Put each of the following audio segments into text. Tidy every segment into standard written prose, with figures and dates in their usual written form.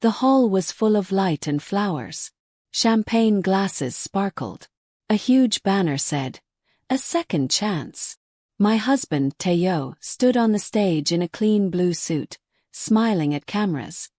The hall was full of light and flowers. Champagne glasses sparkled. A huge banner said, "A second chance." My husband, Teo, stood on the stage in a clean blue suit, smiling at cameras.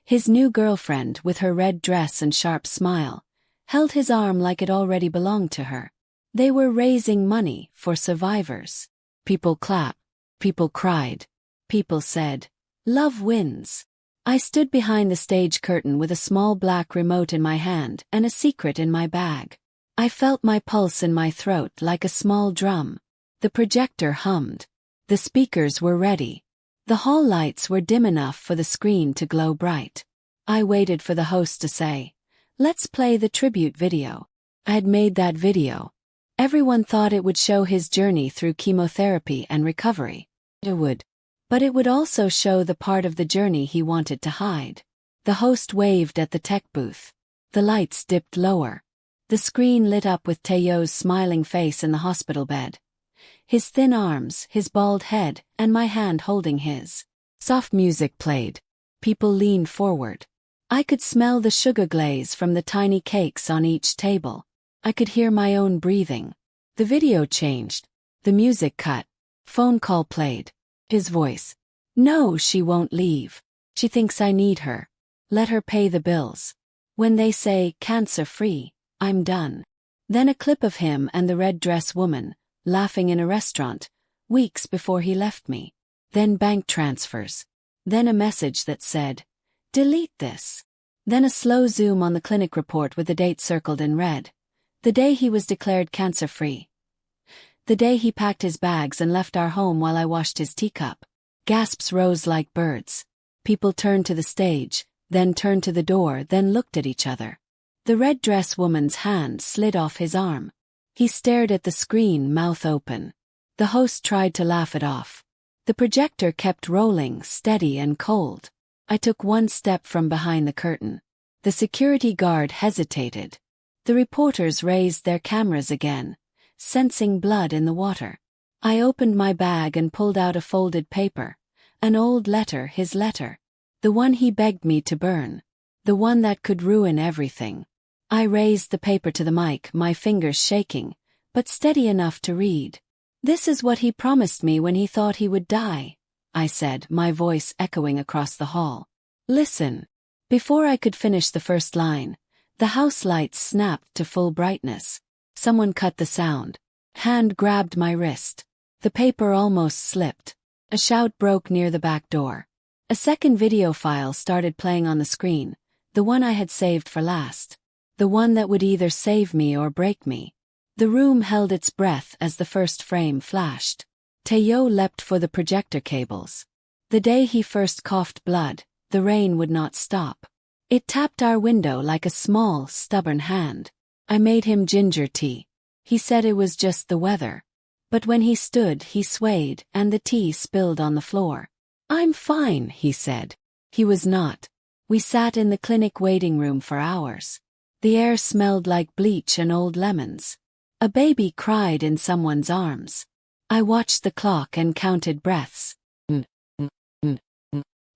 His new girlfriend, with her red dress and sharp smile, held his arm like it already belonged to her. They were raising money for survivors. People clapped. People cried. People said, "Love wins." I stood behind the stage curtain with a small black remote in my hand and a secret in my bag. I felt my pulse in my throat like a small drum. The projector hummed. The speakers were ready. The hall lights were dim enough for the screen to glow bright. I waited for the host to say, "Let's play the tribute video." I had made that video. Everyone thought it would show his journey through chemotherapy and recovery. It would. But it would also show the part of the journey he wanted to hide. The host waved at the tech booth. The lights dipped lower. The screen lit up with Teo's smiling face in the hospital bed. His thin arms, his bald head, and my hand holding his. Soft music played. People leaned forward. I could smell the sugar glaze from the tiny cakes on each table. I could hear my own breathing. The video changed. The music cut. Phone call played. His voice. "No, she won't leave. She thinks I need her. Let her pay the bills. When they say cancer-free, I'm done." Then a clip of him and the red dress woman, laughing in a restaurant, weeks before he left me. Then bank transfers. Then a message that said, "Delete this." Then a slow zoom on the clinic report with the date circled in red. The day he was declared cancer-free. The day he packed his bags and left our home while I washed his teacup. Gasps rose like birds. People turned to the stage, then turned to the door, then looked at each other. The red dress woman's hand slid off his arm. He stared at the screen, mouth open. The host tried to laugh it off. The projector kept rolling, steady and cold. I took one step from behind the curtain. The security guard hesitated. The reporters raised their cameras again, sensing blood in the water. I opened my bag and pulled out a folded paper. An old letter, his letter. The one he begged me to burn. The one that could ruin everything. I raised the paper to the mic, my fingers shaking, but steady enough to read. "This is what he promised me when he thought he would die," I said, my voice echoing across the hall. "Listen." Before I could finish the first line, the house lights snapped to full brightness. Someone cut the sound. Hand grabbed my wrist. The paper almost slipped. A shout broke near the back door. A second video file started playing on the screen, the one I had saved for last. The one that would either save me or break me. The room held its breath as the first frame flashed. Teo leapt for the projector cables. The day he first coughed blood, the rain would not stop. It tapped our window like a small, stubborn hand. I made him ginger tea. He said it was just the weather. But when he stood, he swayed, and the tea spilled on the floor. "I'm fine," he said. He was not. We sat in the clinic waiting room for hours. The air smelled like bleach and old lemons. A baby cried in someone's arms. I watched the clock and counted breaths.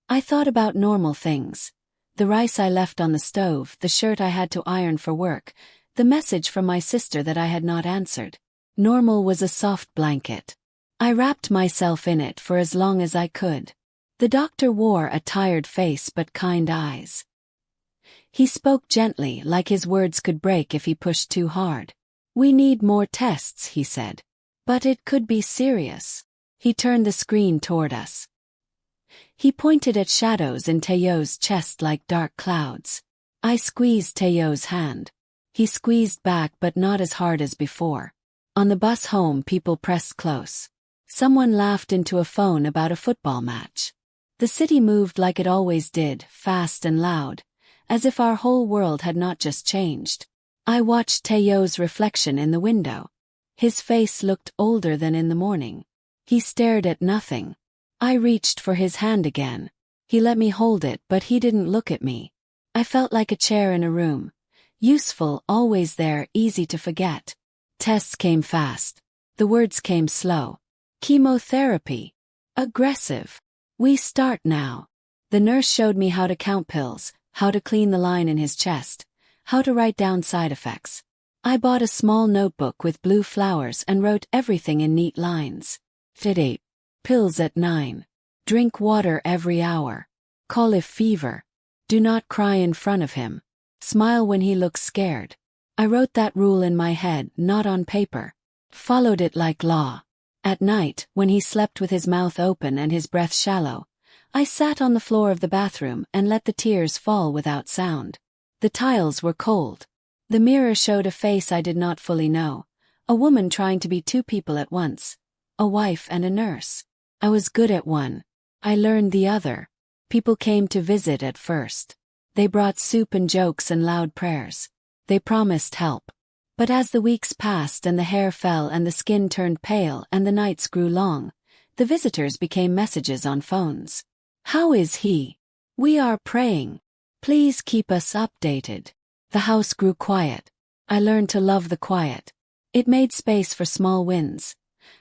I thought about normal things. The rice I left on the stove, the shirt I had to iron for work, the message from my sister that I had not answered. Normal was a soft blanket. I wrapped myself in it for as long as I could. The doctor wore a tired face but kind eyes. He spoke gently, like his words could break if he pushed too hard. "We need more tests," he said. "But it could be serious." He turned the screen toward us. He pointed at shadows in Teo's chest like dark clouds. I squeezed Teo's hand. He squeezed back but not as hard as before. On the bus home, people pressed close. Someone laughed into a phone about a football match. The city moved like it always did, fast and loud, as if our whole world had not just changed. I watched Teo's reflection in the window. His face looked older than in the morning. He stared at nothing. I reached for his hand again. He let me hold it, but he didn't look at me. I felt like a chair in a room. Useful, always there, easy to forget. Tests came fast. The words came slow. Chemotherapy. Aggressive. We start now. The nurse showed me how to count pills, how to clean the line in his chest, how to write down side effects. I bought a small notebook with blue flowers and wrote everything in neat lines. Fit 8. Pills at 9. Drink water every hour. Call if fever. Do not cry in front of him. Smile when he looks scared. I wrote that rule in my head, not on paper. Followed it like law. At night, when he slept with his mouth open and his breath shallow, I sat on the floor of the bathroom and let the tears fall without sound. The tiles were cold. The mirror showed a face I did not fully know, a woman trying to be two people at once, a wife and a nurse. I was good at one. I learned the other. People came to visit at first. They brought soup and jokes and loud prayers. They promised help. But as the weeks passed and the hair fell and the skin turned pale and the nights grew long, the visitors became messages on phones. How is he? We are praying. Please keep us updated. The house grew quiet. I learned to love the quiet. It made space for small wins.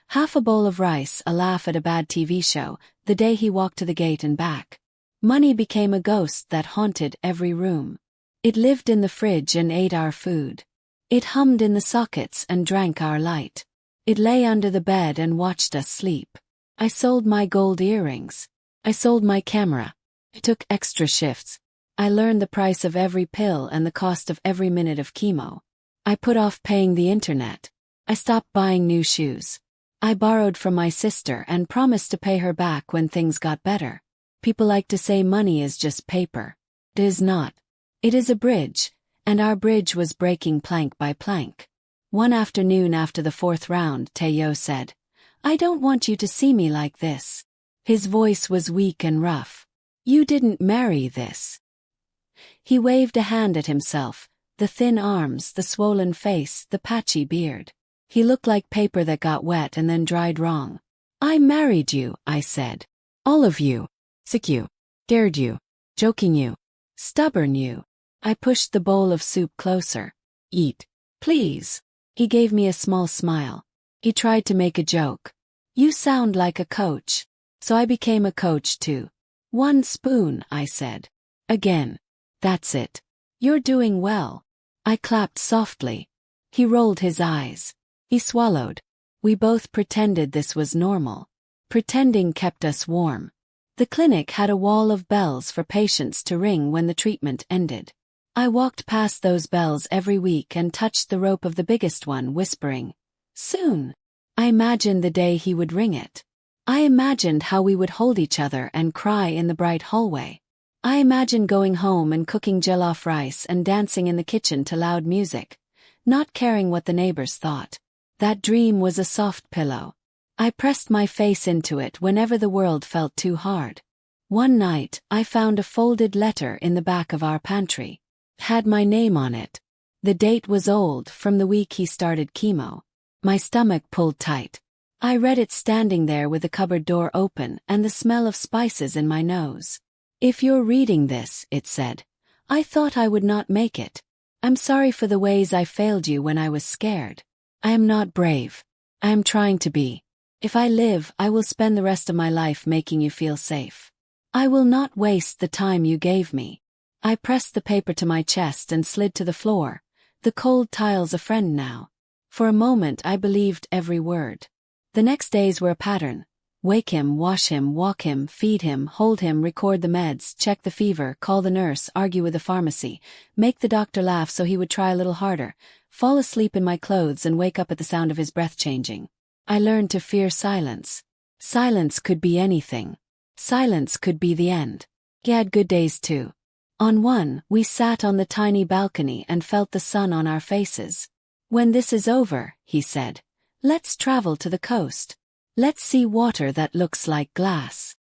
Half a bowl of rice, a laugh at a bad TV show, the day he walked to the gate and back. Money became a ghost that haunted every room. It lived in the fridge and ate our food. It hummed in the sockets and drank our light. It lay under the bed and watched us sleep. I sold my gold earrings. I sold my camera. I took extra shifts. I learned the price of every pill and the cost of every minute of chemo. I put off paying the internet. I stopped buying new shoes. I borrowed from my sister and promised to pay her back when things got better. People like to say money is just paper. It is not. It is a bridge, and our bridge was breaking plank by plank. One afternoon after the 4th round, Teo said, "I don't want you to see me like this." His voice was weak and rough. "You didn't marry this." He waved a hand at himself, the thin arms, the swollen face, the patchy beard. He looked like paper that got wet and then dried wrong. "I married you," I said. "All of you. Sick you. Dared you. Joking you. Stubborn you." I pushed the bowl of soup closer. "Eat. Please." He gave me a small smile. He tried to make a joke. "You sound like a coach." So I became a coach too. "1 spoon," I said. "Again. That's it. You're doing well." I clapped softly. He rolled his eyes. He swallowed. We both pretended this was normal. Pretending kept us warm. The clinic had a wall of bells for patients to ring when the treatment ended. I walked past those bells every week and touched the rope of the biggest one, whispering, "Soon." I imagined the day he would ring it. I imagined how we would hold each other and cry in the bright hallway. I imagined going home and cooking jollof rice and dancing in the kitchen to loud music, not caring what the neighbors thought. That dream was a soft pillow. I pressed my face into it whenever the world felt too hard. One night, I found a folded letter in the back of our pantry. It had my name on it. The date was old, from the week he started chemo. My stomach pulled tight. I read it standing there with the cupboard door open and the smell of spices in my nose. "If you're reading this," it said, "I thought I would not make it. I'm sorry for the ways I failed you when I was scared. I am not brave. I am trying to be. If I live, I will spend the rest of my life making you feel safe. I will not waste the time you gave me." I pressed the paper to my chest and slid to the floor, the cold tiles a friend now. For a moment I believed every word. The next days were a pattern. Wake him, wash him, walk him, feed him, hold him, record the meds, check the fever, call the nurse, argue with the pharmacy, make the doctor laugh so he would try a little harder, fall asleep in my clothes and wake up at the sound of his breath changing. I learned to fear silence. Silence could be anything. Silence could be the end. He had good days too. On one, we sat on the tiny balcony and felt the sun on our faces. "When this is over," he said, "let's travel to the coast. Let's see water that looks like glass."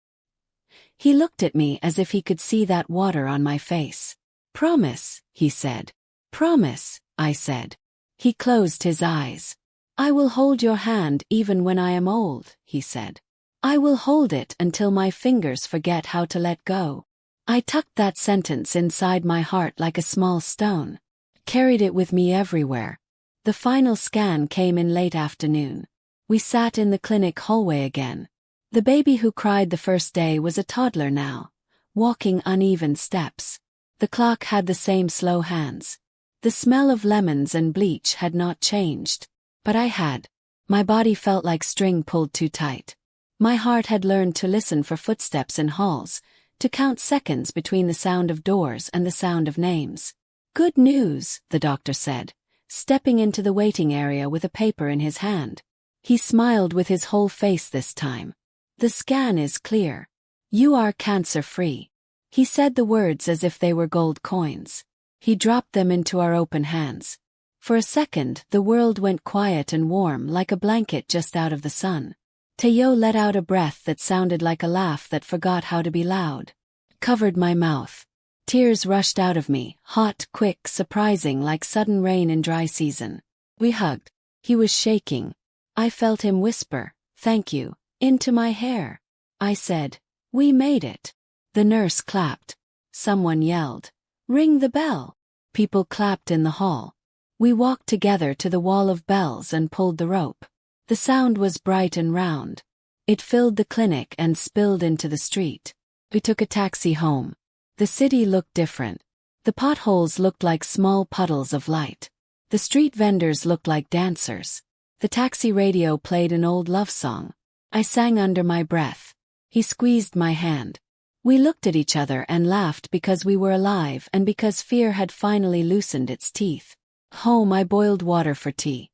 He looked at me as if he could see that water on my face. "Promise," he said. "Promise," I said. He closed his eyes. "I will hold your hand even when I am old," he said. "I will hold it until my fingers forget how to let go." I tucked that sentence inside my heart like a small stone. Carried it with me everywhere. The final scan came in late afternoon. We sat in the clinic hallway again. The baby who cried the first day was a toddler now. walking uneven steps. The clock had the same slow hands. The smell of lemons and bleach had not changed. But I had. My body felt like string pulled too tight. My heart had learned to listen for footsteps in halls, to count seconds between the sound of doors and the sound of names. "Good news," the doctor said, stepping into the waiting area with a paper in his hand. He smiled with his whole face this time. "The scan is clear. You are cancer-free." He said the words as if they were gold coins. He dropped them into our open hands. For a second, the world went quiet and warm like a blanket just out of the sun. Teo let out a breath that sounded like a laugh that forgot how to be loud. Covered my mouth. Tears rushed out of me, hot, quick, surprising, like sudden rain in dry season. We hugged. He was shaking. I felt him whisper, "Thank you," into my hair. I said, "We made it." The nurse clapped. Someone yelled, "Ring the bell." People clapped in the hall. We walked together to the wall of bells and pulled the rope. The sound was bright and round. It filled the clinic and spilled into the street. We took a taxi home. The city looked different. The potholes looked like small puddles of light. The street vendors looked like dancers. The taxi radio played an old love song. I sang under my breath. He squeezed my hand. We looked at each other and laughed because we were alive and because fear had finally loosened its teeth. Home, I boiled water for tea.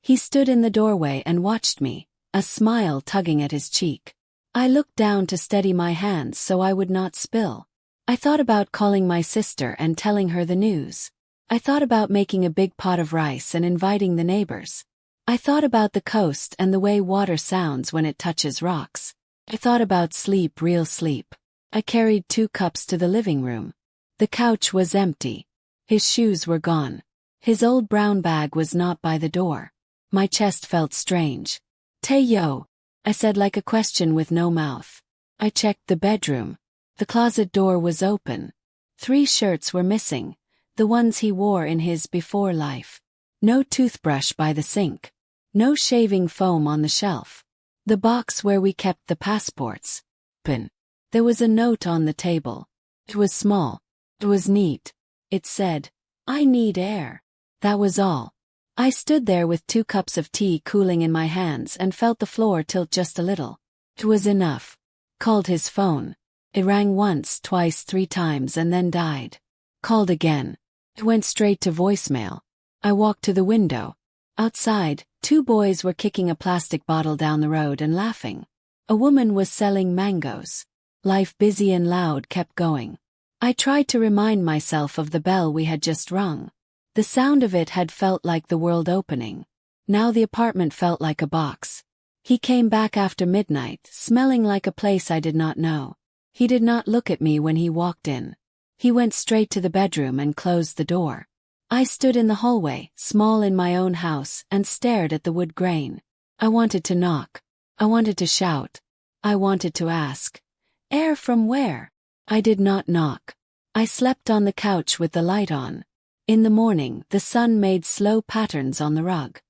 He stood in the doorway and watched me, a smile tugging at his cheek. I looked down to steady my hands so I would not spill. I thought about calling my sister and telling her the news. I thought about making a big pot of rice and inviting the neighbors. I thought about the coast and the way water sounds when it touches rocks. I thought about sleep, real sleep. I carried 2 cups to the living room. The couch was empty. His shoes were gone. His old brown bag was not by the door. My chest felt strange. "Teo," I said like a question with no mouth. I checked the bedroom. The closet door was open. 3 shirts were missing, the ones he wore in his before life. No toothbrush by the sink. No shaving foam on the shelf. The box where we kept the passports. Open. There was a note on the table. It was small. It was neat. It said, "I need air." That was all. I stood there with 2 cups of tea cooling in my hands and felt the floor tilt just a little. It was enough. Called his phone. It rang once, twice, 3 times and then died. Called again. It went straight to voicemail. I walked to the window. Outside, 2 boys were kicking a plastic bottle down the road and laughing. A woman was selling mangoes. Life, busy and loud, kept going. I tried to remind myself of the bell we had just rung. The sound of it had felt like the world opening. Now the apartment felt like a box. He came back after midnight, smelling like a place I did not know. He did not look at me when he walked in. He went straight to the bedroom and closed the door. I stood in the hallway, small in my own house, and stared at the wood grain. I wanted to knock. I wanted to shout. I wanted to ask, "Air from where?" I did not knock. I slept on the couch with the light on. In the morning, the sun made slow patterns on the rug.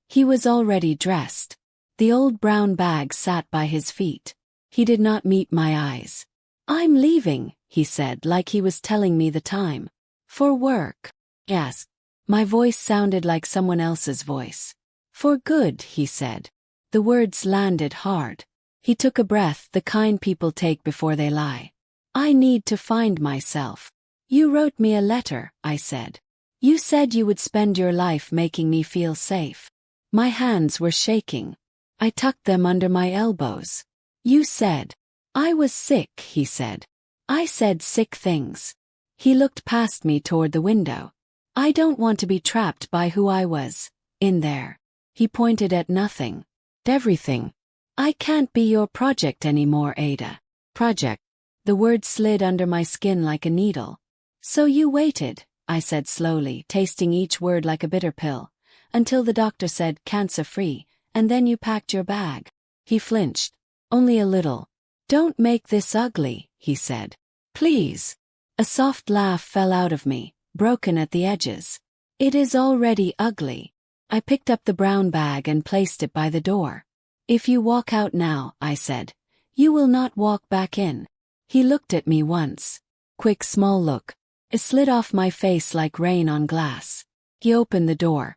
He was already dressed. The old brown bag sat by his feet. He did not meet my eyes. "I'm leaving," he said like he was telling me the time. "For work?" Yes. My voice sounded like someone else's voice. "For good," he said. The words landed hard. He took a breath, the kind people take before they lie. "I need to find myself." "You wrote me a letter," I said. "You said you would spend your life making me feel safe." My hands were shaking. I tucked them under my elbows. "You said." "I was sick," he said. "I said sick things." He looked past me toward the window. "I don't want to be trapped by who I was, in there." He pointed at nothing. "Everything. I can't be your project anymore, Ada." "Project." The word slid under my skin like a needle. "So you waited," I said slowly, tasting each word like a bitter pill, "until the doctor said cancer-free, and then you packed your bag." He flinched. "Only a little." "Don't make this ugly," he said. "Please." A soft laugh fell out of me, broken at the edges. "It is already ugly." I picked up the brown bag and placed it by the door. "If you walk out now," I said, "you will not walk back in." He looked at me once. Quick small look. It slid off my face like rain on glass. He opened the door.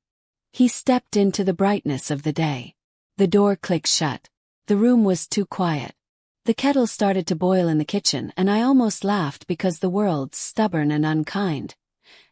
He stepped into the brightness of the day. The door clicked shut. The room was too quiet. The kettle started to boil in the kitchen and I almost laughed because the world, stubborn and unkind,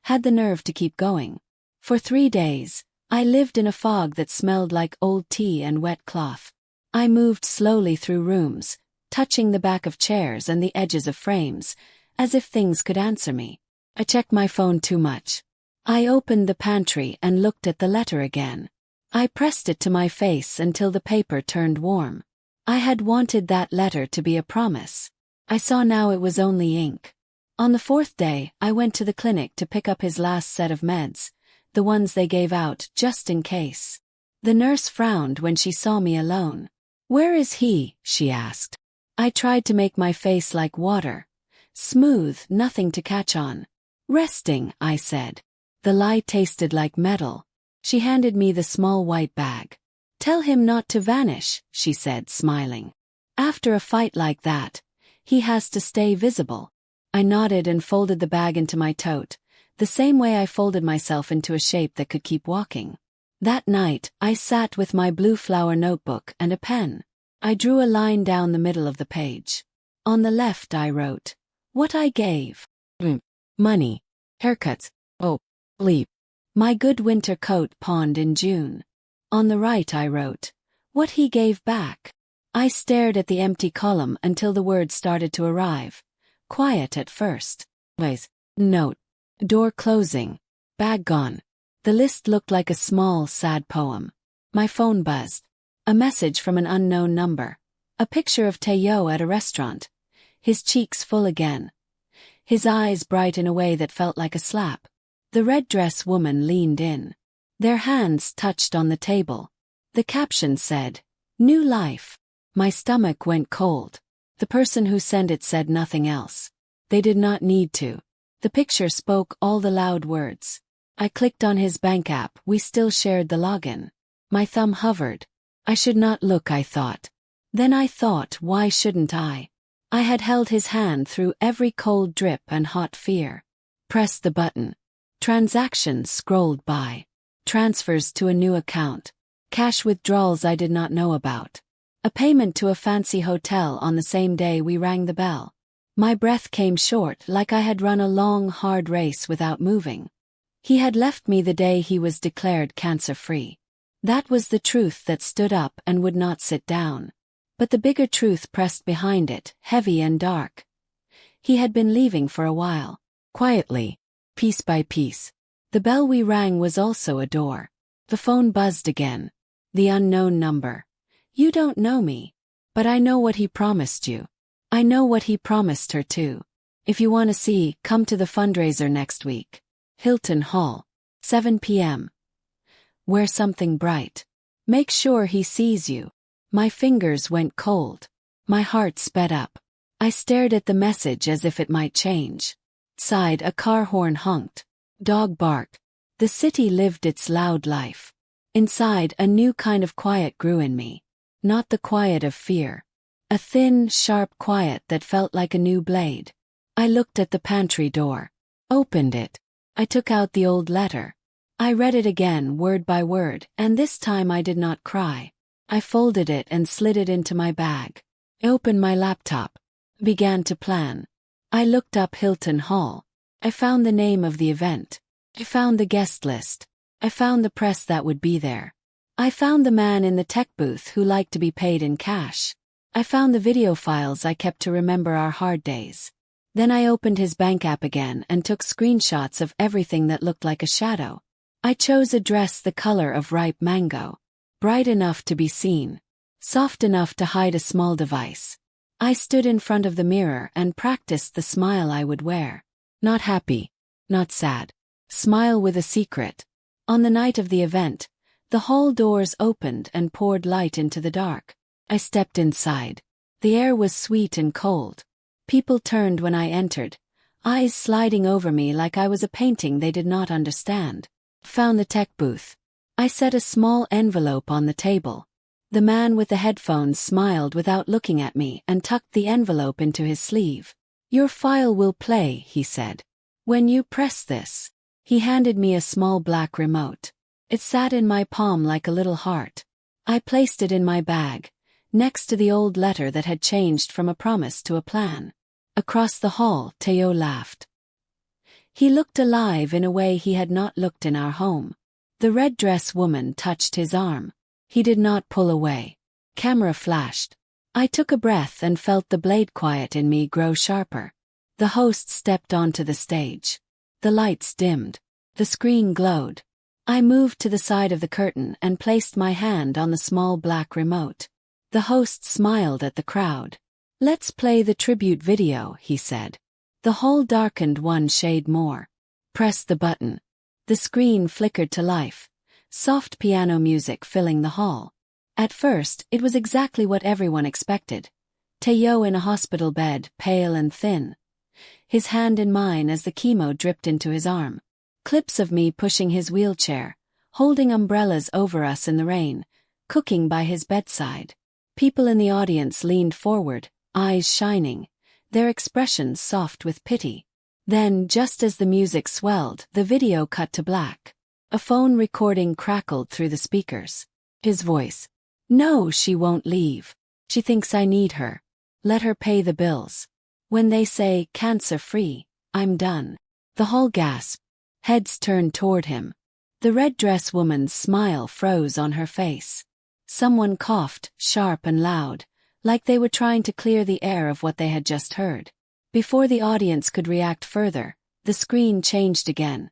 had the nerve to keep going. For 3 days, I lived in a fog that smelled like old tea and wet cloth. I moved slowly through rooms, touching the back of chairs and the edges of frames, as if things could answer me. I checked my phone too much. I opened the pantry and looked at the letter again. I pressed it to my face until the paper turned warm. I had wanted that letter to be a promise. I saw now it was only ink. On the 4th day, I went to the clinic to pick up his last set of meds, the ones they gave out just in case. The nurse frowned when she saw me alone. "Where is he?" she asked. I tried to make my face like water. Smooth, nothing to catch on. "Resting," I said. The lie tasted like metal. She handed me the small white bag. "Tell him not to vanish," she said, smiling. "After a fight like that, he has to stay visible." I nodded and folded the bag into my tote, the same way I folded myself into a shape that could keep walking. That night, I sat with my blue flower notebook and a pen. I drew a line down the middle of the page. On the left I wrote, "What I gave. Money. Haircuts. Oh, bleep. My good winter coat pawned in June." On the right I wrote, "What he gave back." I stared at the empty column until the words started to arrive. Quiet at first. Ways. Note. Door closing. Bag gone. The list looked like a small, sad poem. My phone buzzed. A message from an unknown number. A picture of Teo at a restaurant. His cheeks full again. His eyes bright in a way that felt like a slap. The red dress woman leaned in. Their hands touched on the table. The caption said, "New life." My stomach went cold. The person who sent it said nothing else. They did not need to. The picture spoke all the loud words. I clicked on his bank app. We still shared the login. My thumb hovered. I should not look, I thought. Then I thought, why shouldn't I? I had held his hand through every cold drip and hot fear. Pressed the button. Transactions scrolled by. Transfers to a new account. Cash withdrawals I did not know about. A payment to a fancy hotel on the same day we rang the bell. My breath came short, like I had run a long, hard race without moving. He had left me the day he was declared cancer-free. That was the truth that stood up and would not sit down. But the bigger truth pressed behind it, heavy and dark. He had been leaving for a while. Quietly. Piece by piece. The bell we rang was also a door. The phone buzzed again. The unknown number. "You don't know me. But I know what he promised you. I know what he promised her too. If you want to see, come to the fundraiser next week. Hilton Hall. 7 p.m. Wear something bright. Make sure he sees you." My fingers went cold. My heart sped up. I stared at the message as if it might change. Outside, a car horn honked. Dog barked. The city lived its loud life. Inside, a new kind of quiet grew in me. Not the quiet of fear. A thin, sharp quiet that felt like a new blade. I looked at the pantry door. Opened it. I took out the old letter. I read it again, word by word, and this time I did not cry. I folded it and slid it into my bag. I opened my laptop. Began to plan. I looked up Hilton Hall. I found the name of the event. I found the guest list. I found the press that would be there. I found the man in the tech booth who liked to be paid in cash. I found the video files I kept to remember our hard days. Then I opened his bank app again and took screenshots of everything that looked like a shadow. I chose a dress the color of ripe mango. Bright enough to be seen. Soft enough to hide a small device. I stood in front of the mirror and practiced the smile I would wear. Not happy. Not sad. Smile with a secret. On the night of the event, the hall doors opened and poured light into the dark. I stepped inside. The air was sweet and cold. People turned when I entered, eyes sliding over me like I was a painting they did not understand. Found the tech booth. I set a small envelope on the table. The man with the headphones smiled without looking at me and tucked the envelope into his sleeve. "Your file will play," he said. "When you press this." He handed me a small black remote. It sat in my palm like a little heart. I placed it in my bag, next to the old letter that had changed from a promise to a plan. Across the hall, Teo laughed. He looked alive in a way he had not looked in our home. The red dress woman touched his arm. He did not pull away. Camera flashed. I took a breath and felt the blade quiet in me grow sharper. The host stepped onto the stage. The lights dimmed. The screen glowed. I moved to the side of the curtain and placed my hand on the small black remote. The host smiled at the crowd. "Let's play the tribute video," he said. The hall darkened one shade more. Press the button. The screen flickered to life. Soft piano music filling the hall. At first, it was exactly what everyone expected. Teo in a hospital bed, pale and thin. His hand in mine as the chemo dripped into his arm. Clips of me pushing his wheelchair, holding umbrellas over us in the rain, cooking by his bedside. People in the audience leaned forward, eyes shining, their expressions soft with pity. Then, just as the music swelled, the video cut to black. A phone recording crackled through the speakers. His voice. "No, she won't leave. She thinks I need her. Let her pay the bills. When they say cancer-free, I'm done." The hall gasped. Heads turned toward him. The red dress woman's smile froze on her face. Someone coughed, sharp and loud, like they were trying to clear the air of what they had just heard. Before the audience could react further, the screen changed again.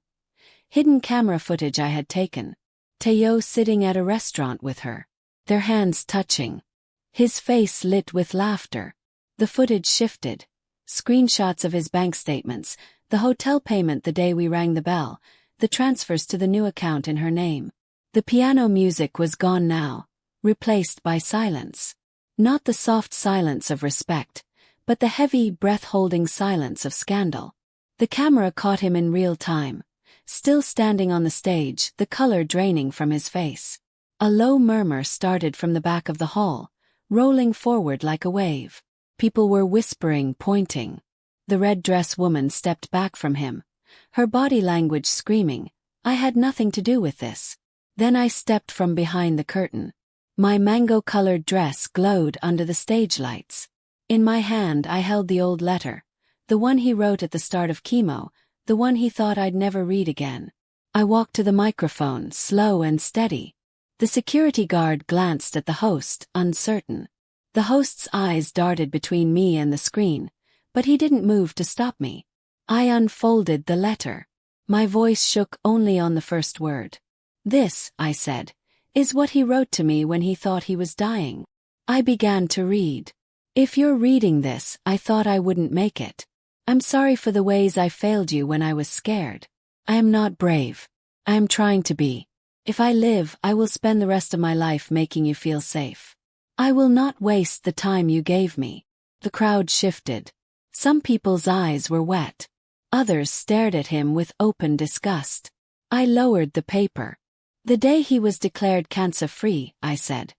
Hidden camera footage I had taken. Teo sitting at a restaurant with her. Their hands touching. His face lit with laughter. The footage shifted. Screenshots of his bank statements, the hotel payment the day we rang the bell, the transfers to the new account in her name. The piano music was gone now, replaced by silence. Not the soft silence of respect, but the heavy, breath-holding silence of scandal. The camera caught him in real time, still standing on the stage, the color draining from his face. A low murmur started from the back of the hall, rolling forward like a wave. People were whispering, pointing. The red dress woman stepped back from him, her body language screaming, "I had nothing to do with this." Then I stepped from behind the curtain. My mango-colored dress glowed under the stage lights. In my hand I held the old letter, the one he wrote at the start of chemo, the one he thought I'd never read again. I walked to the microphone, slow and steady. The security guard glanced at the host, uncertain. The host's eyes darted between me and the screen, but he didn't move to stop me. I unfolded the letter. My voice shook only on the first word. "This," I said, "is what he wrote to me when he thought he was dying." I began to read. "If you're reading this, I thought I wouldn't make it. I'm sorry for the ways I failed you when I was scared. I am not brave. I am trying to be. If I live, I will spend the rest of my life making you feel safe. I will not waste the time you gave me." The crowd shifted. Some people's eyes were wet. Others stared at him with open disgust. I lowered the paper. "The day he was declared cancer-free," I said.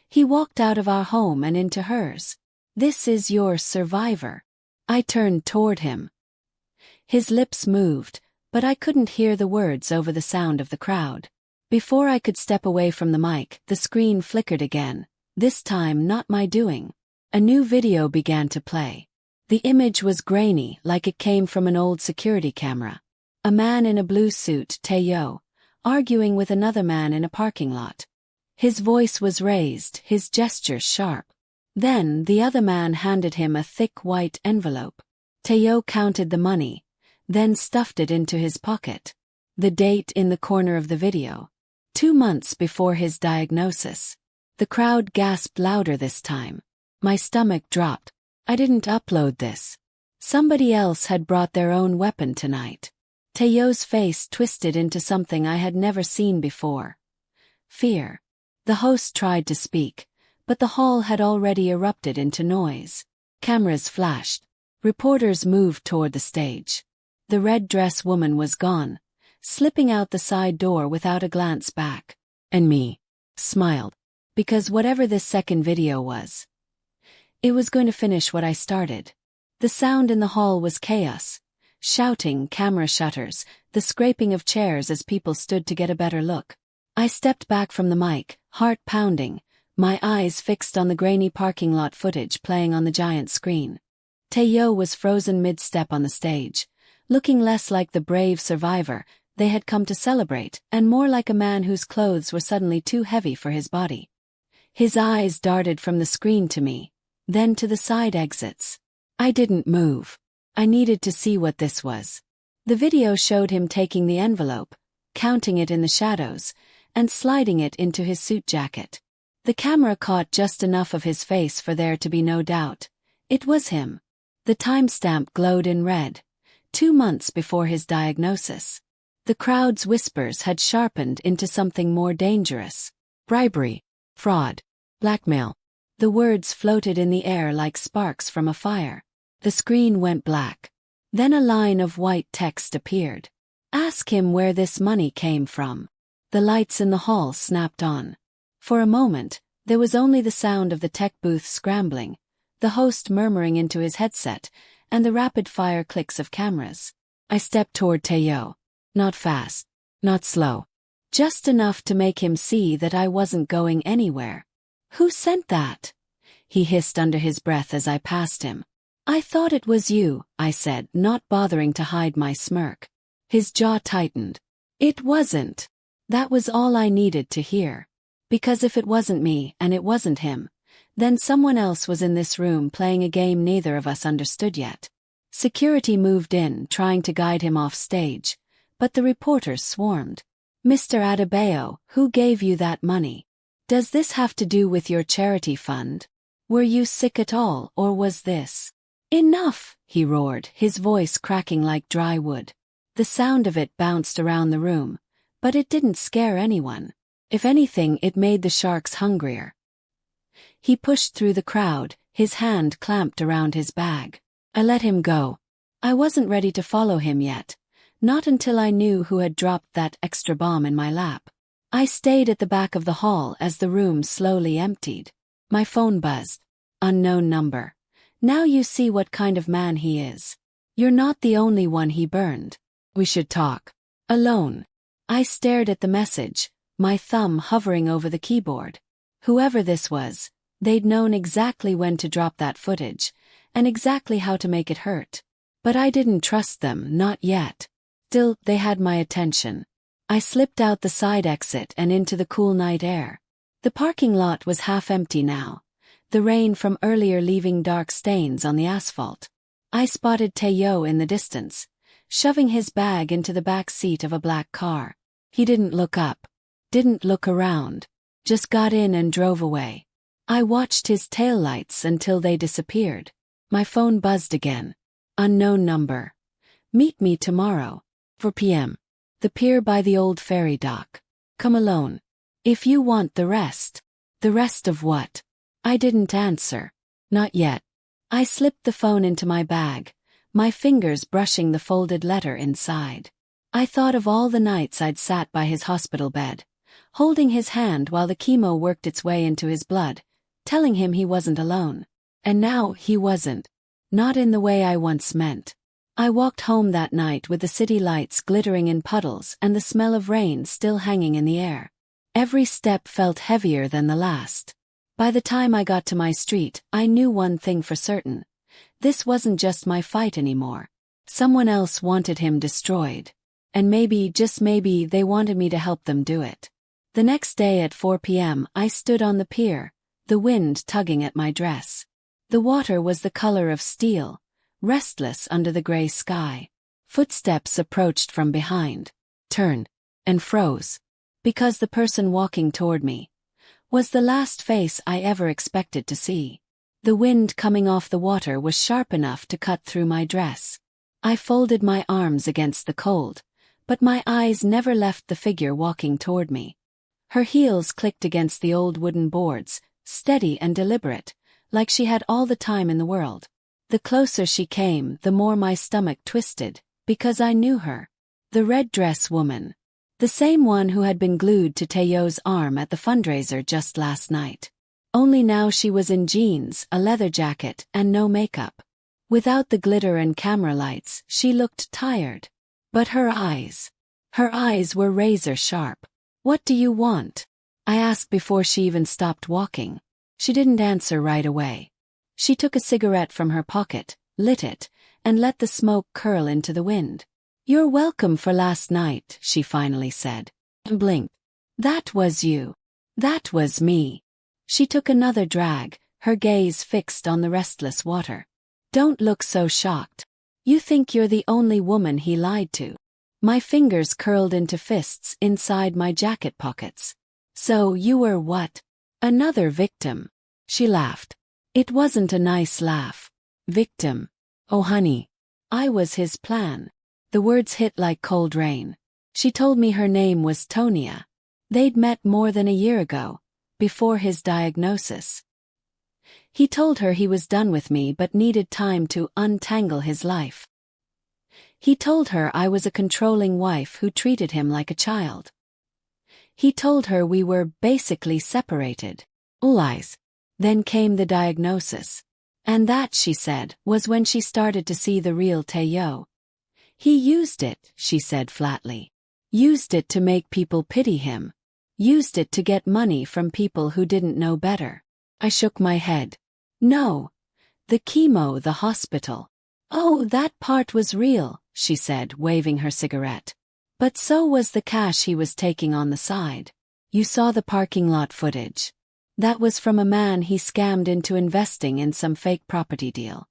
"He walked out of our home and into hers. This is your survivor." I turned toward him. His lips moved, but I couldn't hear the words over the sound of the crowd. Before I could step away from the mic, the screen flickered again, this time not my doing. A new video began to play. The image was grainy, like it came from an old security camera. A man in a blue suit, Teo, arguing with another man in a parking lot. His voice was raised, his gestures sharp. Then the other man handed him a thick white envelope. Teo counted the money, then stuffed it into his pocket. The date in the corner of the video. 2 months before his diagnosis. The crowd gasped louder this time. My stomach dropped. I didn't upload this. Somebody else had brought their own weapon tonight. Teo's face twisted into something I had never seen before. Fear. The host tried to speak, but the hall had already erupted into noise. Cameras flashed. Reporters moved toward the stage. The red dress woman was gone, slipping out the side door without a glance back. And me smiled. Because whatever this second video was, it was going to finish what I started. The sound in the hall was chaos. Shouting, camera shutters, the scraping of chairs as people stood to get a better look. I stepped back from the mic, heart pounding, my eyes fixed on the grainy parking lot footage playing on the giant screen. Tayo was frozen mid-step on the stage, looking less like the brave survivor they had come to celebrate and more like a man whose clothes were suddenly too heavy for his body. His eyes darted from the screen to me, then to the side exits. I didn't move. I needed to see what this was. The video showed him taking the envelope, counting it in the shadows, and sliding it into his suit jacket. The camera caught just enough of his face for there to be no doubt. It was him. The timestamp glowed in red, 2 months before his diagnosis. The crowd's whispers had sharpened into something more dangerous. Bribery, fraud, blackmail. The words floated in the air like sparks from a fire. The screen went black. Then a line of white text appeared. Ask him where this money came from. The lights in the hall snapped on. For a moment, there was only the sound of the tech booth scrambling, the host murmuring into his headset, and the rapid-fire clicks of cameras. I stepped toward Tayo. Not fast, not slow. Just enough to make him see that I wasn't going anywhere. Who sent that? He hissed under his breath as I passed him. I thought it was you, I said, not bothering to hide my smirk. His jaw tightened. It wasn't. That was all I needed to hear. Because if it wasn't me and it wasn't him, then someone else was in this room playing a game neither of us understood yet. Security moved in, trying to guide him off stage, but the reporters swarmed. Mr. Adebayo, who gave you that money? Does this have to do with your charity fund? Were you sick at all, or was this? Enough, he roared, his voice cracking like dry wood. The sound of it bounced around the room, but it didn't scare anyone. If anything, it made the sharks hungrier. He pushed through the crowd, his hand clamped around his bag. I let him go. I wasn't ready to follow him yet, not until I knew who had dropped that extra bomb in my lap. I stayed at the back of the hall as the room slowly emptied. My phone buzzed. Unknown number. Now you see what kind of man he is. You're not the only one he burned. We should talk. Alone. I stared at the message, my thumb hovering over the keyboard. Whoever this was, they'd known exactly when to drop that footage, and exactly how to make it hurt. But I didn't trust them, not yet. Still, they had my attention. I slipped out the side exit and into the cool night air. The parking lot was half empty now, the rain from earlier leaving dark stains on the asphalt. I spotted Tayo in the distance, shoving his bag into the back seat of a black car. He didn't look up, didn't look around, just got in and drove away. I watched his taillights until they disappeared. My phone buzzed again. Unknown number. Meet me tomorrow, 4 p.m. The pier by the old ferry dock. Come alone. If you want the rest. The rest of what? I didn't answer. Not yet. I slipped the phone into my bag, my fingers brushing the folded letter inside. I thought of all the nights I'd sat by his hospital bed, holding his hand while the chemo worked its way into his blood, telling him he wasn't alone. And now he wasn't. Not in the way I once meant. I walked home that night with the city lights glittering in puddles and the smell of rain still hanging in the air. Every step felt heavier than the last. By the time I got to my street, I knew one thing for certain. This wasn't just my fight anymore. Someone else wanted him destroyed. And maybe, just maybe, they wanted me to help them do it. The next day at 4 p.m. I stood on the pier, the wind tugging at my dress. The water was the color of steel, restless under the gray sky. Footsteps approached from behind, turned, and froze. Because the person walking toward me was the last face I ever expected to see. The wind coming off the water was sharp enough to cut through my dress. I folded my arms against the cold, but my eyes never left the figure walking toward me. Her heels clicked against the old wooden boards, steady and deliberate, like she had all the time in the world. The closer she came, the more my stomach twisted, because I knew her. The red dress woman. The same one who had been glued to Teyo's arm at the fundraiser just last night. Only now she was in jeans, a leather jacket, and no makeup. Without the glitter and camera lights, she looked tired. But her eyes were razor sharp. "What do you want?" I asked before she even stopped walking. She didn't answer right away. She took a cigarette from her pocket, lit it, and let the smoke curl into the wind. "You're welcome for last night," she finally said. And blinked. "That was you. That was me." She took another drag, her gaze fixed on the restless water. "Don't look so shocked. You think you're the only woman he lied to." My fingers curled into fists inside my jacket pockets. "So you were what? Another victim?" She laughed. It wasn't a nice laugh. "Victim? Oh honey. I was his plan." The words hit like cold rain. She told me her name was Tonia. They'd met more than a year ago, before his diagnosis. He told her he was done with me but needed time to untangle his life. He told her I was a controlling wife who treated him like a child. He told her we were basically separated. Lies. Then came the diagnosis. And that, she said, was when she started to see the real Teyo. "He used it," she said flatly. "Used it to make people pity him. Used it to get money from people who didn't know better." I shook my head. "No. The chemo, the hospital. Oh, that part was real," she said, waving her cigarette. "But so was the cash he was taking on the side. You saw the parking lot footage. That was from a man he scammed into investing in some fake property deal.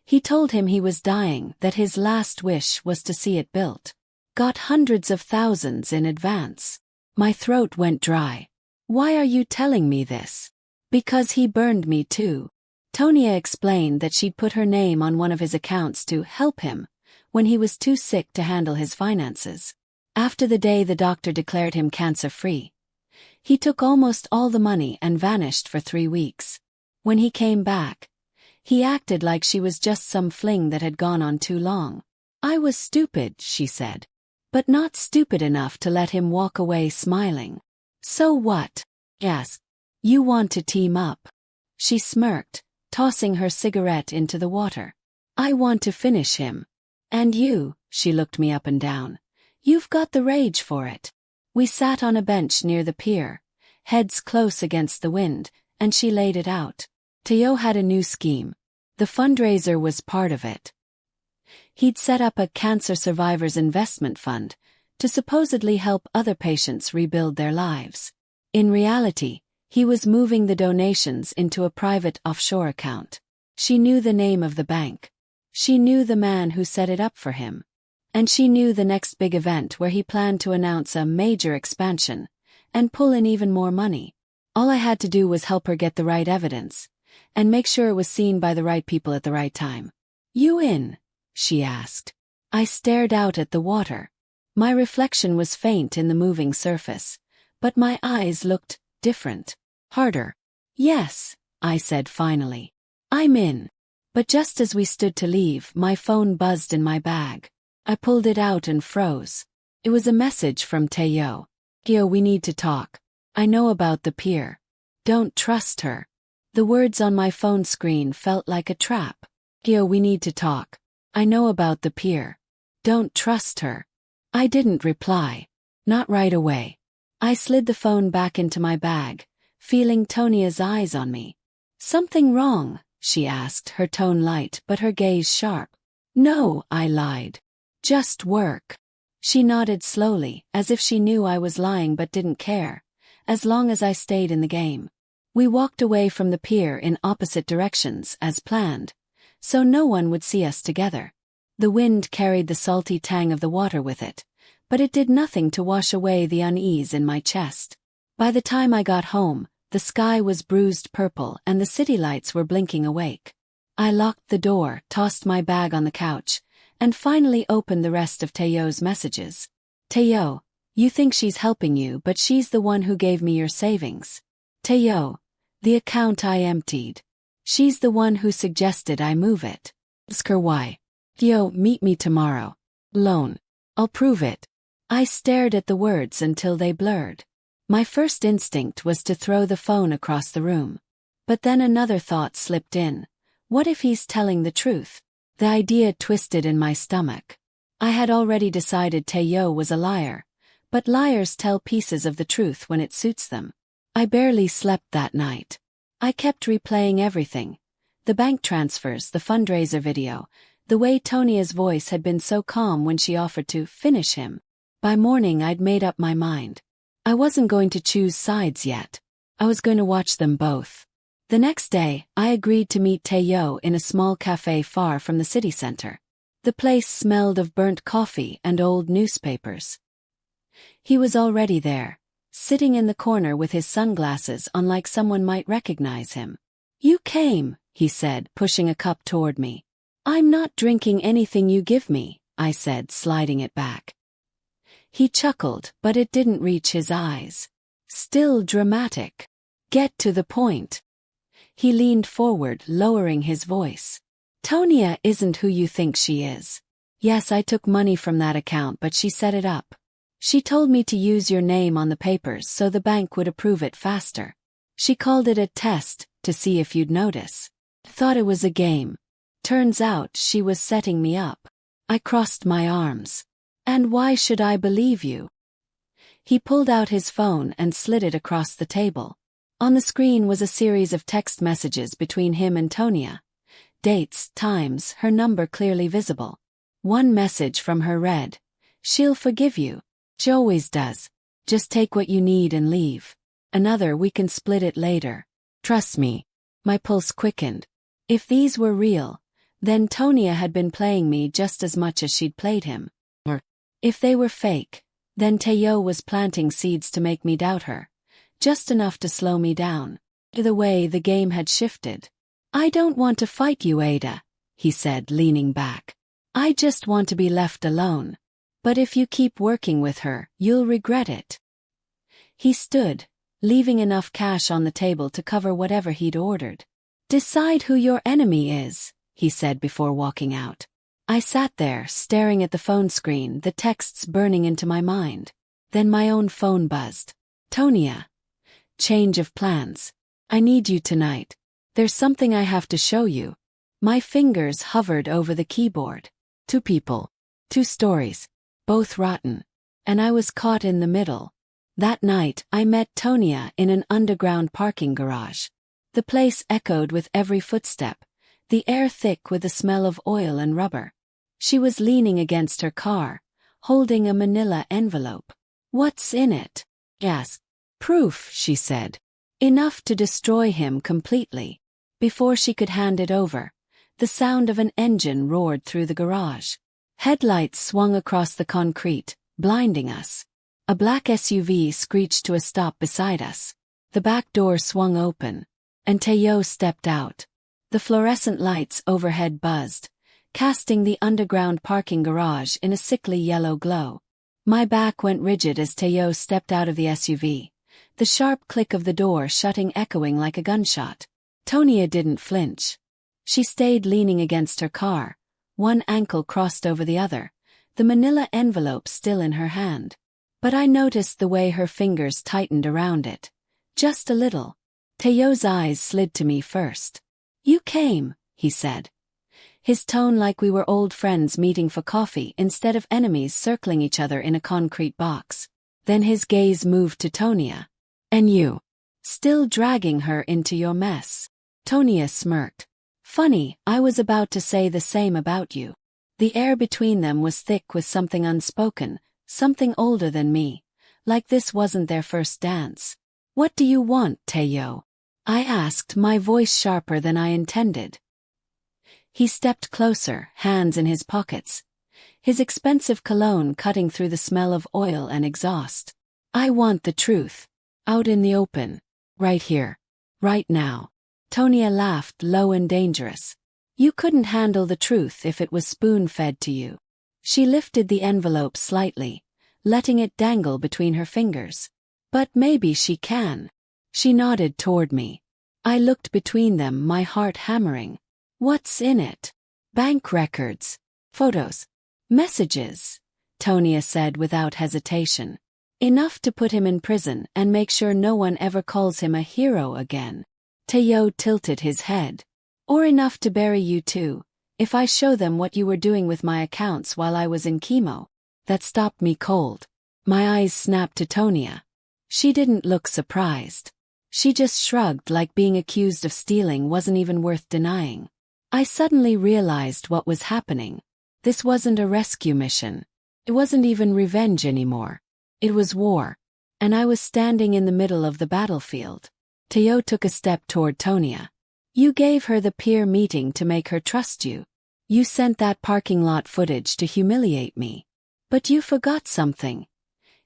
He told him he was dying, that his last wish was to see it built. Got hundreds of thousands in advance." My throat went dry. "Why are you telling me this?" "Because he burned me too." Tonia explained that she'd put her name on one of his accounts to help him when he was too sick to handle his finances. After the day the doctor declared him cancer-free, he took almost all the money and vanished for 3 weeks. When he came back, he acted like she was just some fling that had gone on too long. "I was stupid," she said. "But not stupid enough to let him walk away smiling." "So what?" I asked. "You want to team up?" She smirked, tossing her cigarette into the water. "I want to finish him. And you," she looked me up and down. "You've got the rage for it." We sat on a bench near the pier, heads close against the wind, and she laid it out. Teyo had a new scheme. The fundraiser was part of it. He'd set up a cancer survivors investment fund to supposedly help other patients rebuild their lives. In reality, he was moving the donations into a private offshore account. She knew the name of the bank. She knew the man who set it up for him. And she knew the next big event where he planned to announce a major expansion and pull in even more money. All I had to do was help her get the right evidence and make sure it was seen by the right people at the right time. "You in?" she asked. I stared out at the water. My reflection was faint in the moving surface, but my eyes looked different, harder. "Yes," I said finally. "I'm in." But just as we stood to leave, my phone buzzed in my bag. I pulled it out and froze. It was a message from Teyo. "Teyo, we need to talk. I know about the pier. Don't trust her." The words on my phone screen felt like a trap. "Teyo, we need to talk. I know about the pier. Don't trust her." I didn't reply. Not right away. I slid the phone back into my bag, feeling Tonia's eyes on me. "Something wrong?" she asked, her tone light but her gaze sharp. "No," I lied. "Just work." She nodded slowly, as if she knew I was lying but didn't care, as long as I stayed in the game. We walked away from the pier in opposite directions as planned, so no one would see us together. The wind carried the salty tang of the water with it, but it did nothing to wash away the unease in my chest. By the time I got home, the sky was bruised purple and the city lights were blinking awake. I locked the door, tossed my bag on the couch, and finally opened the rest of Teyo's messages. "Teyo, you think she's helping you, but she's the one who gave me your savings. Teyo, the account I emptied. She's the one who suggested I move it. Ask her why. Teyo, meet me tomorrow. Alone. I'll prove it." I stared at the words until they blurred. My first instinct was to throw the phone across the room. But then another thought slipped in. What if he's telling the truth? The idea twisted in my stomach. I had already decided Tayo was a liar, but liars tell pieces of the truth when it suits them. I barely slept that night. I kept replaying everything. The bank transfers, the fundraiser video, the way Tonia's voice had been so calm when she offered to finish him. By morning I'd made up my mind. I wasn't going to choose sides yet. I was going to watch them both. The next day, I agreed to meet Tayo in a small cafe far from the city center. The place smelled of burnt coffee and old newspapers. He was already there, sitting in the corner with his sunglasses on like someone might recognize him. "You came," he said, pushing a cup toward me. "I'm not drinking anything you give me," I said, sliding it back. He chuckled, but it didn't reach his eyes. "Still dramatic. Get to the point." He leaned forward, lowering his voice. "Tonia isn't who you think she is. Yes, I took money from that account, but she set it up. She told me to use your name on the papers so the bank would approve it faster. She called it a test, to see if you'd notice. Thought it was a game. Turns out she was setting me up." I crossed my arms. "And why should I believe you?" He pulled out his phone and slid it across the table. On the screen was a series of text messages between him and Tonia. Dates, times, her number clearly visible. One message from her read, "She'll forgive you. She always does. Just take what you need and leave." Another, "We can split it later. Trust me." My pulse quickened. If these were real, then Tonia had been playing me just as much as she'd played him. Or, if they were fake, then Tayo was planting seeds to make me doubt her. Just enough to slow me down. The way the game had shifted. "I don't want to fight you, Ada," he said, leaning back. "I just want to be left alone. But if you keep working with her, you'll regret it." He stood, leaving enough cash on the table to cover whatever he'd ordered. "Decide who your enemy is," he said before walking out. I sat there, staring at the phone screen, the texts burning into my mind. Then my own phone buzzed. "Tonia. Change of plans. I need you tonight. There's something I have to show you." My fingers hovered over the keyboard. 2 people. 2 stories. Both rotten. And I was caught in the middle. That night, I met Tonia in an underground parking garage. The place echoed with every footstep, the air thick with the smell of oil and rubber. She was leaning against her car, holding a manila envelope. "What's in it?" I asked. "Proof," she said. "Enough to destroy him completely." Before she could hand it over, the sound of an engine roared through the garage. Headlights swung across the concrete, blinding us. A black SUV screeched to a stop beside us. The back door swung open, and Tayo stepped out. The fluorescent lights overhead buzzed, casting the underground parking garage in a sickly yellow glow. My back went rigid as Tayo stepped out of the SUV, the sharp click of the door shutting echoing like a gunshot. Tonia didn't flinch. She stayed leaning against her car, one ankle crossed over the other, the manila envelope still in her hand. But I noticed the way her fingers tightened around it. Just a little. Tayo's eyes slid to me first. "You came," he said. His tone like we were old friends meeting for coffee instead of enemies circling each other in a concrete box. Then his gaze moved to Tonia. "And you? Still dragging her into your mess." Tonia smirked. "Funny, I was about to say the same about you." The air between them was thick with something unspoken, something older than me, like this wasn't their first dance. "What do you want, Tayo?" I asked, my voice sharper than I intended. He stepped closer, hands in his pockets, his expensive cologne cutting through the smell of oil and exhaust. "I want the truth. Out in the open. Right here. Right now." Tonia laughed, low and dangerous. "You couldn't handle the truth if it was spoon-fed to you." She lifted the envelope slightly, letting it dangle between her fingers. "But maybe she can." She nodded toward me. I looked between them, my heart hammering. "What's in it?" "Bank records. Photos. Messages." Tonya said without hesitation. Enough to put him in prison and make sure no one ever calls him a hero again. Teo tilted his head. Or enough to bury you too, if I show them what you were doing with my accounts while I was in chemo. That stopped me cold. My eyes snapped to Tonya. She didn't look surprised. She just shrugged like being accused of stealing wasn't even worth denying. I suddenly realized what was happening. This wasn't a rescue mission. It wasn't even revenge anymore. It was war. And I was standing in the middle of the battlefield. Teo took a step toward Tonya. You gave her the peer meeting to make her trust you. You sent that parking lot footage to humiliate me. But you forgot something.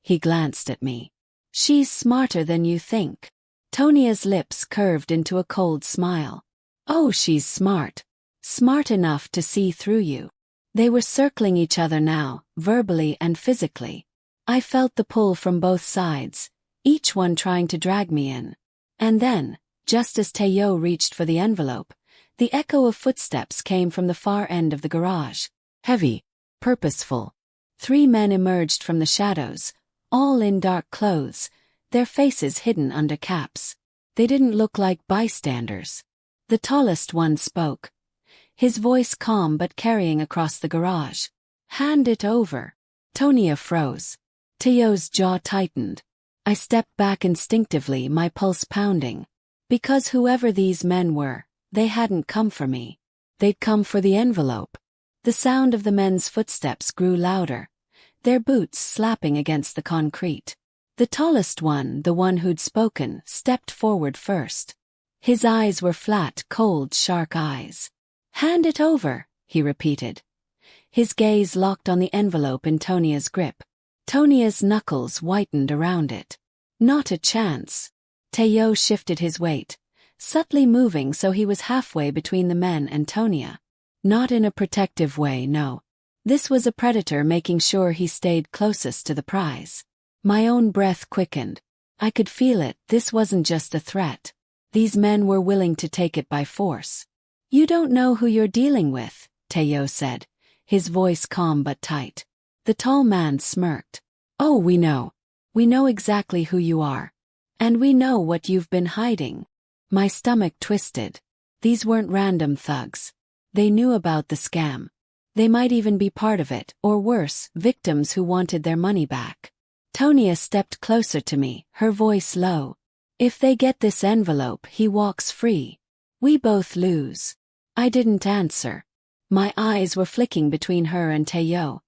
He glanced at me. She's smarter than you think. Tonya's lips curved into a cold smile. Oh, she's smart. Smart enough to see through you. They were circling each other now, verbally and physically. I felt the pull from both sides, each one trying to drag me in. And then, just as Teo reached for the envelope, the echo of footsteps came from the far end of the garage. Heavy, purposeful. 3 men emerged from the shadows, all in dark clothes, their faces hidden under caps. They didn't look like bystanders. The tallest one spoke, his voice calm but carrying across the garage. Hand it over. Tonya froze. Teo's jaw tightened. I stepped back instinctively, my pulse pounding. Because whoever these men were, they hadn't come for me. They'd come for the envelope. The sound of the men's footsteps grew louder, their boots slapping against the concrete. The tallest one, the one who'd spoken, stepped forward first. His eyes were flat, cold, shark eyes. Hand it over, he repeated. His gaze locked on the envelope in Tonya's grip. Tonya's knuckles whitened around it. Not a chance. Teo shifted his weight, subtly moving so he was halfway between the men and Tonya. Not in a protective way, no. This was a predator making sure he stayed closest to the prize. My own breath quickened. I could feel it, this wasn't just a threat. These men were willing to take it by force. You don't know who you're dealing with, Teo said, his voice calm but tight. The tall man smirked. Oh, we know. We know exactly who you are. And we know what you've been hiding. My stomach twisted. These weren't random thugs. They knew about the scam. They might even be part of it, or worse, victims who wanted their money back. Tonya stepped closer to me, her voice low. If they get this envelope, he walks free. We both lose. I didn't answer. My eyes were flicking between her and Teo,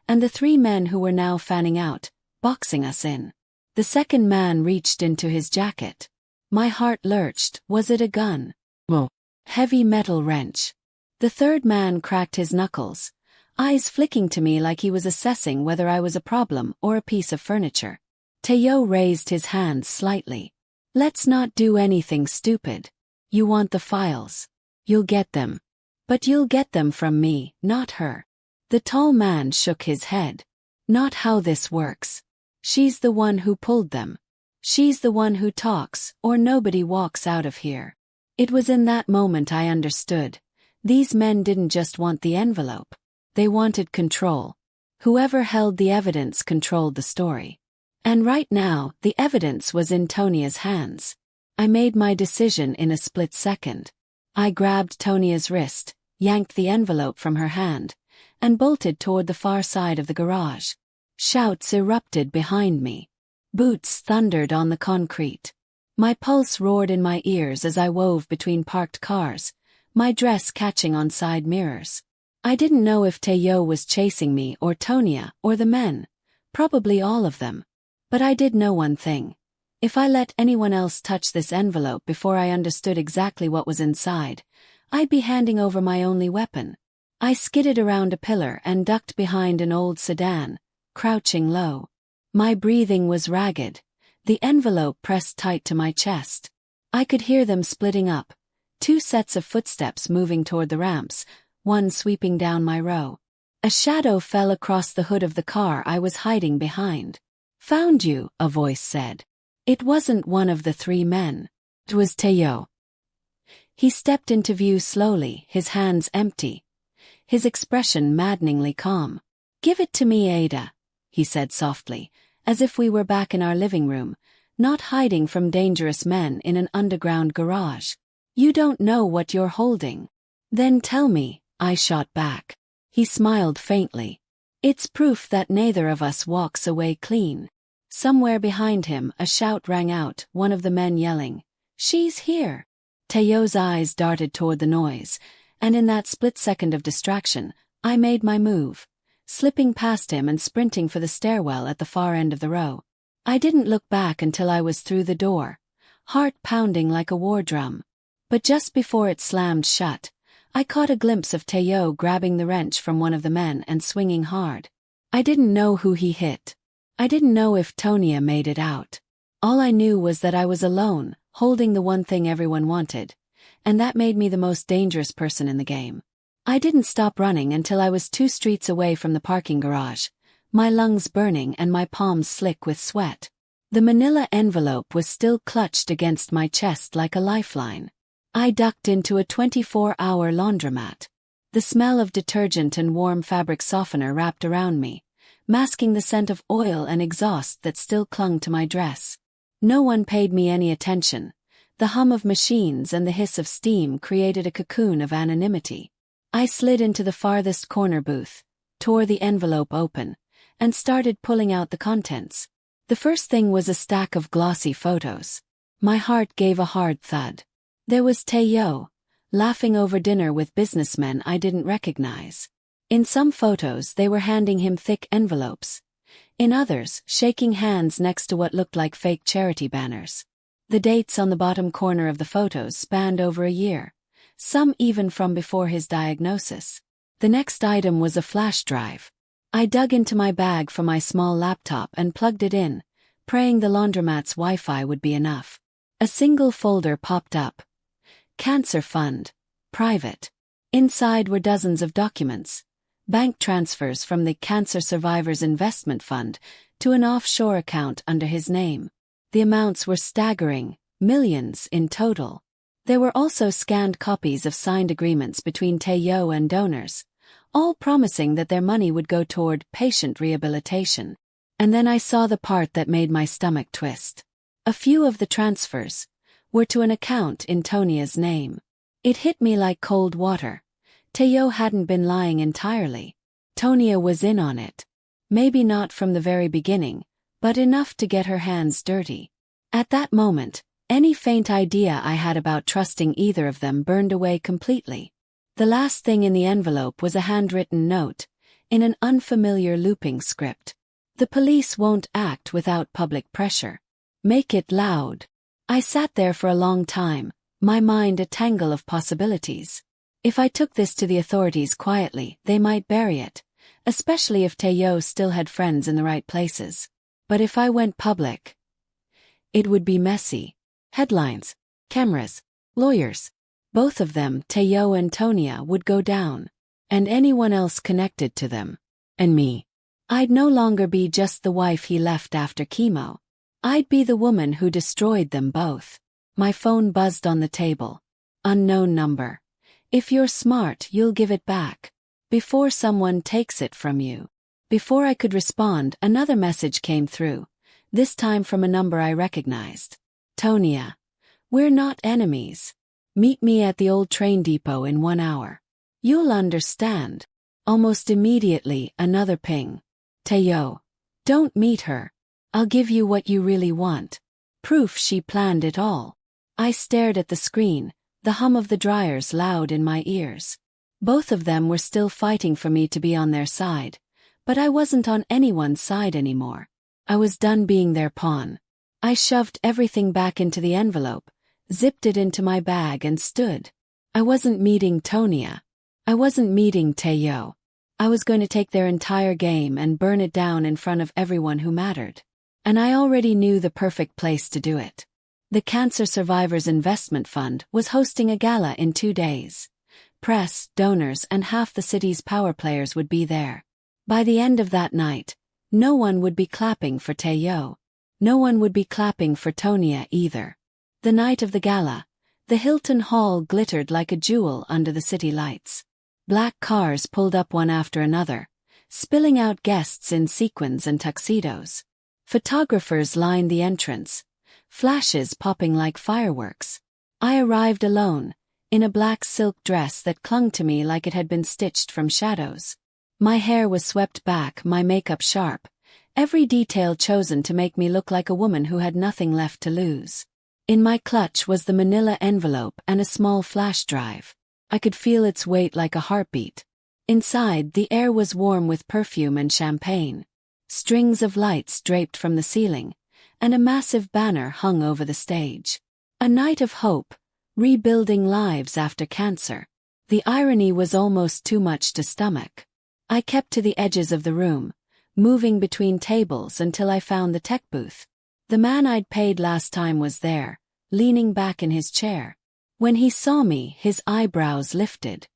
and the 3 men who were now fanning out, boxing us in. The second man reached into his jacket. My heart lurched. Was it a gun? Whoa. Heavy metal wrench. The third man cracked his knuckles, eyes flicking to me like he was assessing whether I was a problem or a piece of furniture. Teo raised his hands slightly. Let's not do anything stupid. You want the files. You'll get them. But you'll get them from me, not her. The tall man shook his head. Not how this works. She's the one who pulled them. She's the one who talks, or nobody walks out of here. It was in that moment I understood. These men didn't just want the envelope. They wanted control. Whoever held the evidence controlled the story. And right now, the evidence was in Tonya's hands. I made my decision in a split second. I grabbed Tonya's wrist, yanked the envelope from her hand, and bolted toward the far side of the garage. Shouts erupted behind me. Boots thundered on the concrete. My pulse roared in my ears as I wove between parked cars, my dress catching on side mirrors. I didn't know if Teo was chasing me or Tonya or the men, probably all of them. But I did know one thing. If I let anyone else touch this envelope before I understood exactly what was inside, I'd be handing over my only weapon. I skidded around a pillar and ducked behind an old sedan, crouching low. My breathing was ragged, the envelope pressed tight to my chest. I could hear them splitting up, 2 sets of footsteps moving toward the ramps, one sweeping down my row. A shadow fell across the hood of the car I was hiding behind. Found you, a voice said. It wasn't one of the 3 men. It was Teo. He stepped into view slowly, his hands empty, his expression maddeningly calm. Give it to me, Ada, he said softly, as if we were back in our living room, not hiding from dangerous men in an underground garage. You don't know what you're holding. Then tell me, I shot back. He smiled faintly. It's proof that neither of us walks away clean. Somewhere behind him a shout rang out, one of the men yelling, "She's here!" Teyo's eyes darted toward the noise, and in that split second of distraction, I made my move, slipping past him and sprinting for the stairwell at the far end of the row. I didn't look back until I was through the door, heart pounding like a war drum. But just before it slammed shut, I caught a glimpse of Teyo grabbing the wrench from one of the men and swinging hard. I didn't know who he hit. I didn't know if Tonia made it out. All I knew was that I was alone, holding the one thing everyone wanted, and that made me the most dangerous person in the game. I didn't stop running until I was 2 streets away from the parking garage, my lungs burning and my palms slick with sweat. The manila envelope was still clutched against my chest like a lifeline. I ducked into a 24-hour laundromat. The smell of detergent and warm fabric softener wrapped around me, masking the scent of oil and exhaust that still clung to my dress. No one paid me any attention. The hum of machines and the hiss of steam created a cocoon of anonymity. I slid into the farthest corner booth, tore the envelope open, and started pulling out the contents. The first thing was a stack of glossy photos. My heart gave a hard thud. There was Teyo, laughing over dinner with businessmen I didn't recognize. In some photos they were handing him thick envelopes. In others, shaking hands next to what looked like fake charity banners. The dates on the bottom corner of the photos spanned over a year, some even from before his diagnosis. The next item was a flash drive. I dug into my bag for my small laptop and plugged it in, praying the laundromat's Wi-Fi would be enough. A single folder popped up. Cancer Fund. Private. Inside were dozens of documents. Bank transfers from the Cancer Survivors Investment Fund to an offshore account under his name. The amounts were staggering, millions in total. There were also scanned copies of signed agreements between Teyo and donors, all promising that their money would go toward patient rehabilitation. And then I saw the part that made my stomach twist. A few of the transfers were to an account in Tonia's name. It hit me like cold water. Teyo hadn't been lying entirely. Tonia was in on it. Maybe not from the very beginning, but enough to get her hands dirty. At that moment, any faint idea I had about trusting either of them burned away completely. The last thing in the envelope was a handwritten note, in an unfamiliar looping script. The police won't act without public pressure. Make it loud. I sat there for a long time, my mind a tangle of possibilities. If I took this to the authorities quietly, they might bury it, especially if Teyo still had friends in the right places. But if I went public, it would be messy. Headlines, cameras, lawyers. Both of them, Teyo and Tonia, would go down. And anyone else connected to them. And me. I'd no longer be just the wife he left after chemo. I'd be the woman who destroyed them both. My phone buzzed on the table. Unknown number. If you're smart, you'll give it back. Before someone takes it from you. Before I could respond, another message came through, this time from a number I recognized. Tonia. We're not enemies. Meet me at the old train depot in 1 hour. You'll understand. Almost immediately, another ping. Teyo. Don't meet her. I'll give you what you really want. Proof she planned it all. I stared at the screen, the hum of the dryers loud in my ears. Both of them were still fighting for me to be on their side, but I wasn't on anyone's side anymore. I was done being their pawn. I shoved everything back into the envelope, zipped it into my bag and stood. I wasn't meeting Tonia. I wasn't meeting Teyo. I was going to take their entire game and burn it down in front of everyone who mattered. And I already knew the perfect place to do it. The Cancer Survivors Investment Fund was hosting a gala in 2 days. Press, donors, and half the city's power players would be there. By the end of that night, no one would be clapping for Teyo. No one would be clapping for Tonia either. The night of the gala, the Hilton Hall glittered like a jewel under the city lights. Black cars pulled up one after another, spilling out guests in sequins and tuxedos. Photographers lined the entrance, flashes popping like fireworks. I arrived alone, in a black silk dress that clung to me like it had been stitched from shadows. My hair was swept back, my makeup sharp, every detail chosen to make me look like a woman who had nothing left to lose. In my clutch was the manila envelope and a small flash drive. I could feel its weight like a heartbeat. Inside, the air was warm with perfume and champagne. Strings of lights draped from the ceiling, and a massive banner hung over the stage. A night of hope, rebuilding lives after cancer. The irony was almost too much to stomach. I kept to the edges of the room, moving between tables until I found the tech booth. The man I'd paid last time was there, leaning back in his chair. When he saw me, his eyebrows lifted.